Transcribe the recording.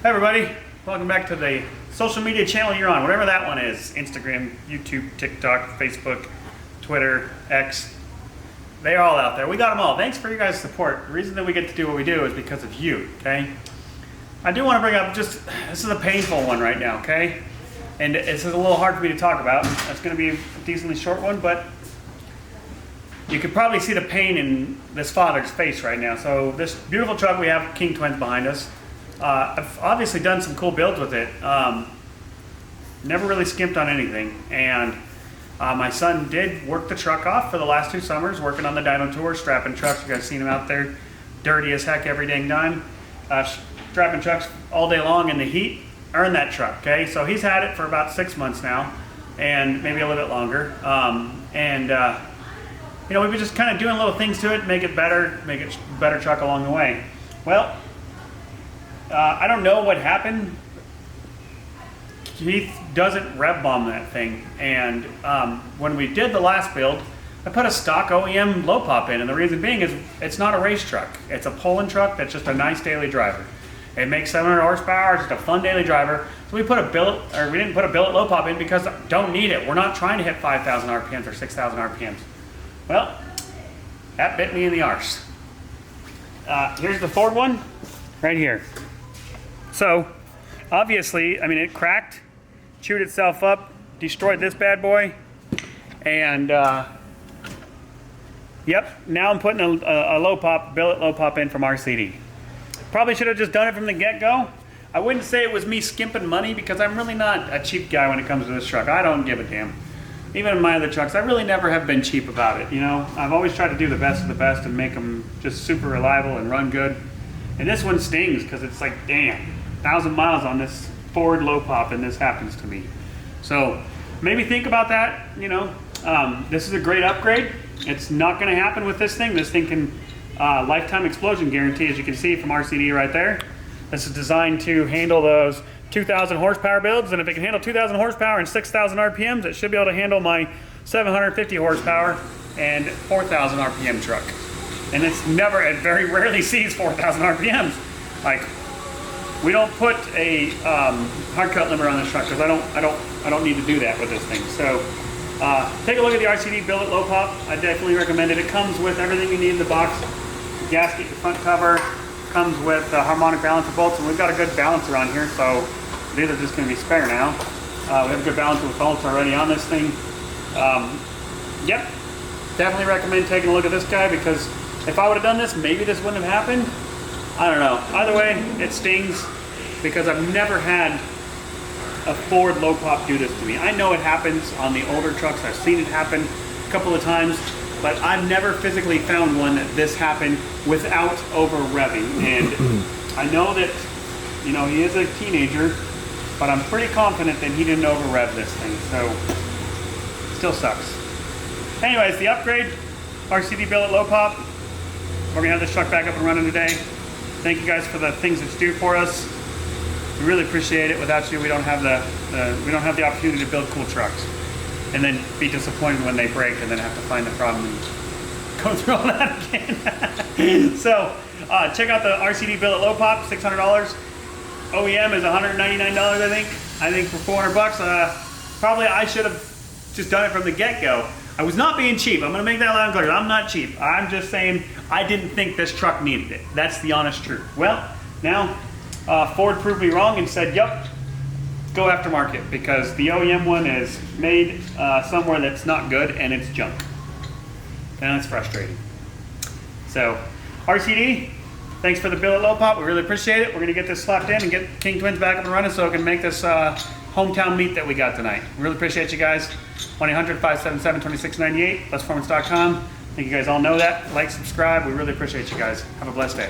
Hey everybody, welcome back to the social media channel you're on, whatever that one is. Instagram, YouTube, TikTok, Facebook, Twitter, X. They're all out there. We got them all. Thanks for your guys' support. The reason that we get to do what we do is because of you, okay? I do want to bring up this is a painful one right now, okay? And this is a little hard for me to talk about. It's going to be a decently short one, but you could probably see the pain in this father's face right now. So this beautiful truck, we have King Twins behind us. I've obviously done some cool builds with it. Never really skimped on anything. And my son did work the truck off for the last 2 summers, working on the dyno tour, strapping trucks. You guys seen him out there, dirty as heck every dang time. Strapping trucks all day long in the heat. Earned that truck, okay? So he's had it for about 6 months now, and maybe a little bit longer. You know, we've been just kind of doing little things to it, make it better, make it a better truck along the way. Well, I don't know what happened. Keith doesn't rev bomb that thing, and when we did the last build, I put a stock OEM low pop in, and the reason being is it's not a race truck. It's a pulling truck that's just a nice daily driver. It makes 700 horsepower, it's just a fun daily driver. So we didn't put a billet low pop in because I don't need it. We're not trying to hit 5,000 RPMs or 6,000 RPMs. Well, that bit me in the arse. Here's the Ford one, right here. So, obviously, I mean, it cracked, chewed itself up, destroyed this bad boy, and yep, now I'm putting a low pop, billet low pop in from RCD. Probably should have just done it from the get-go. I wouldn't say it was me skimping money because I'm really not a cheap guy when it comes to this truck. I don't give a damn. Even in my other trucks, I really never have been cheap about it, you know? I've always tried to do the best of the best and make them just super reliable and run good. And this one stings because it's like, damn, 1,000 miles on this Ford low pop and this happens to me. So maybe think about that, you know? This is a great upgrade. It's not gonna happen with this thing. This thing can lifetime explosion guarantee, as you can see from RCD right there. This is designed to handle those 2,000 horsepower builds, and if it can handle 2,000 horsepower and 6,000 RPMs, it should be able to handle my 750 horsepower and 4,000 RPM truck. And it very rarely sees 4,000 RPMs. Like, we don't put a hard cut limiter on this truck because I don't need to do that with this thing. So take a look at the RCD billet low pop. I definitely recommend it. It comes with everything you need in the box. The gasket, the front cover, comes with harmonic balancer bolts, and we've got a good balancer on here, so these are just going to be spare now. We have a good balancer with bolts already on this thing. Yep, definitely recommend taking a look at this guy because if I would have done this, maybe this wouldn't have happened. I don't know. Either way, it stings because I've never had a Ford low pop do this to me. I know it happens on the older trucks. I've seen it happen a couple of times, but I've never physically found one that this happened without over revving. And I know that, you know, he is a teenager, but I'm pretty confident that he didn't over rev this thing, so still sucks. Anyways, the upgrade, RCD billet low pop. We're gonna have this truck back up and running today. Thank you guys for the things that you do for us. We really appreciate it. Without you, we don't have the opportunity to build cool trucks, and then be disappointed when they break, and then have to find the problem and go through all that again. So check out the RCD billet low pop, $600. OEM is $199, I think. I think for 400 bucks, probably I should have just done it from the get-go. I was not being cheap. I'm gonna make that loud and clear. I'm not cheap. I'm just saying I didn't think this truck needed it. That's the honest truth. Well, now Ford proved me wrong and said, yep, go aftermarket, because the OEM one is made somewhere that's not good and it's junk. And that's frustrating. So, RCD, thanks for the billet low pop. We really appreciate it. We're gonna get this slapped in and get King Twins back up and running so it can make this hometown meet that we got tonight. We really appreciate you guys. 1-800-577-2698, bestperformance.com. I think you guys all know that. Like, subscribe. We really appreciate you guys. Have a blessed day.